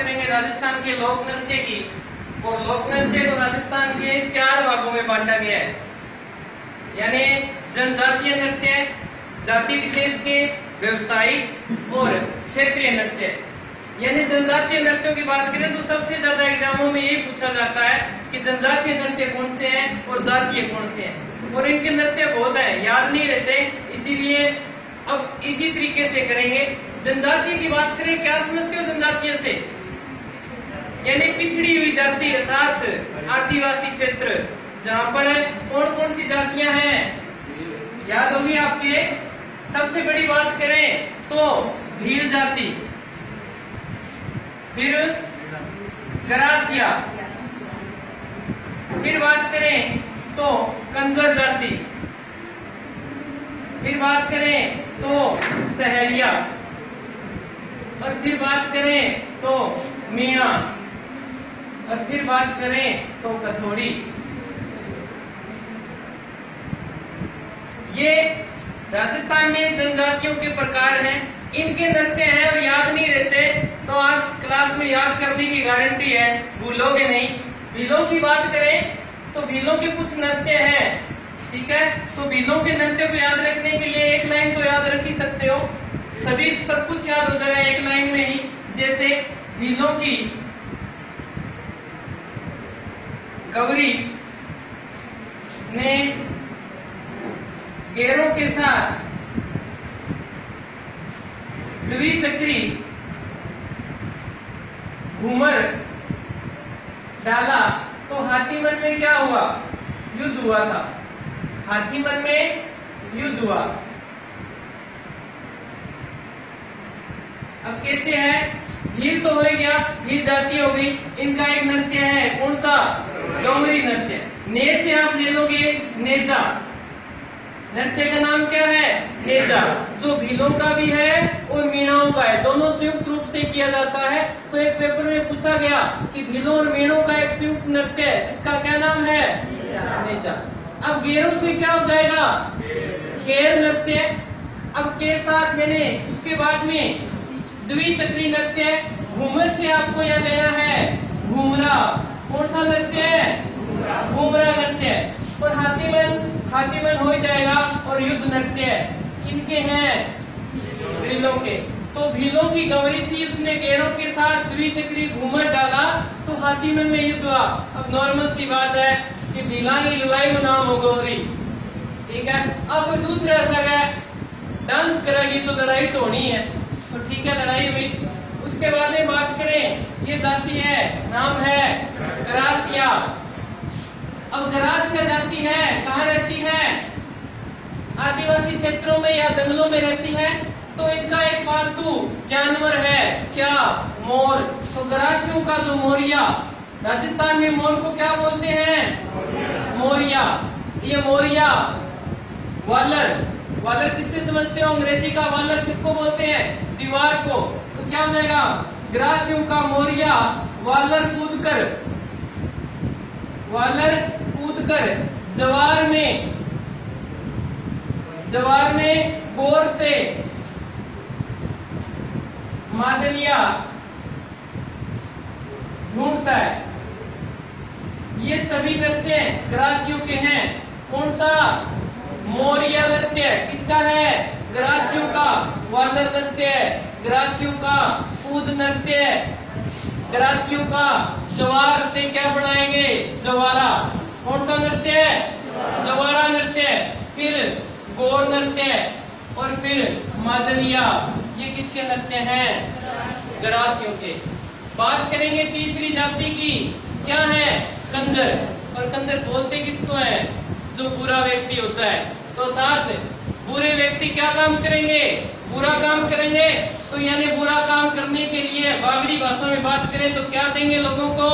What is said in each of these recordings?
करेंगे राजस्थान के लोक नृत्य की। और लोक नृत्य को राजस्थान के 4 भागों में बांटा गया है, यानी जनजातीय नृत्य, जाति विशेष के, व्यवसायिक और क्षेत्रीय नृत्य। यानी जनजातीय नृत्यों की बात करें तो सबसे ज्यादा एग्जामों में यही पूछा जाता है कि जनजातीय नृत्य कौन से हैं और जातीय कौन से हैं, और इनके नृत्य बहुत है, याद नहीं रहते, इसीलिए अब इसी तरीके से करेंगे। जनजातीय की बात करें, क्या समझते हो जनजातीय से? यानी पिछड़ी हुई जाति अर्थात आदिवासी क्षेत्र, जहां पर कौन कौन सी जातियां हैं याद होगी आपके। सबसे बड़ी बात करें तो भील जाति, फिर गरासिया, फिर बात करें तो कंजर जाति, फिर बात करें तो सहेलिया, और फिर बात करें तो मीणा, और फिर बात करें तो कथोड़ी। ये राजस्थान में जनजातियों के प्रकार हैं, इनके नृत्य हैं और याद नहीं रहते तो आज क्लास में याद करने की गारंटी है, भूलोगे नहीं। भीलों की बात करें तो भीलों के कुछ नृत्य हैं, ठीक है। तो भीलों के नृत्य को याद रखने के लिए एक लाइन तो याद रख ही सकते हो, सभी सब कुछ याद हो जाएगा एक लाइन में ही। जैसे भीलों की गौरी ने गेरों के साथ द्विचक्री घूमर डाला तो हाथीमन में क्या हुआ? युद्ध हुआ था, हाथीमन में युद्ध हुआ। अब कैसे है? भील तो हो गया, भील जाति हो गई, इनका एक नृत्य है, कौन सा? गौरी नृत्य। ने से आप ले लोगे नेजा, नृत्य का नाम क्या है? नेजा, जो भीलों का भी है और मीणाओं का है, दोनों संयुक्त रूप से किया जाता है। तो एक पेपर में पूछा गया कि भीलों और मीणों का एक संयुक्त नृत्य है, इसका क्या नाम है? नेजा। अब गेरों से क्या हो जाएगा? गेर नृत्य। अब के साथ यानी उसके बाद में द्विचक्री नृत्य। घूमर से आपको यह लेना है घूमरा, कौन सा नृत्य है? घूमरा नृत्य। और हाथीमन हो जाएगा। और युद्ध नृत्य किनके हैं? भीलों के। तो भीलों की गौरी थी, उसने गेरों के साथ द्विचक्री घूमर डाला तो हाथीमन में युद्ध हुआ। अब नॉर्मल सी बात है कि भीला की लड़ाई में नाम हो गौरी, ठीक है। अब कोई दूसरा ऐसा गया डांस करेगी तो लड़ाई तो होनी है, तो ठीक है लड़ाई हुई। उसके बाद में बात करें, ये जाति है, नाम है गरासिया। अब गरासिया जाति है, कहाँ रहती है? आदिवासी क्षेत्रों में या जंगलों में रहती है। तो इनका एक पालतू जानवर है, क्या? मोर। तो गरासियों का जो मोरिया, राजस्थान में मोर को क्या बोलते हैं? मोरिया। ये मोरिया वालर, वालर किससे समझते हो? अंग्रेजी का वालर किसको बोलते हैं? दीवार को। तो क्या हो जाएगा? गरासियों का मोरिया वालर कूदकर जवार में गोर से मादलिया ढूंढता है। ये सभी नृत्य गरासियों के हैं। कौन सा? मोरिया नृत्य किसका है? गरासियों का। वालर नृत्य गरासियों का। कूद नृत्य गरासियों का। जवार से क्या बनाएंगे? जवारा। कौन सा नृत्य है? जवारा नृत्य। फिर गोर नृत्य और फिर मादलिया, ये किसके नृत्य हैं? गरासियों के। बात करेंगे तीसरी जाति की, क्या है? कंजर। और कंजर बोलते किसको है? जो बुरा व्यक्ति होता है। तो अर्थात बुरे व्यक्ति क्या काम करेंगे? बुरा काम करेंगे। तो यानी बुरा काम करने के लिए बावड़ी भाषा में बात करें तो क्या देंगे लोगों को?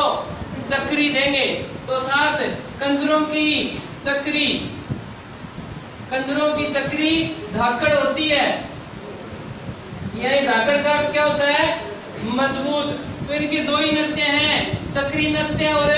चक्री देंगे। तो साथ कंजरों की चक्री धाकड़ होती है। यही धाकड़ का क्या होता है? मजबूत। तो इनके दो ही नृत्य हैं, चक्री नृत्य और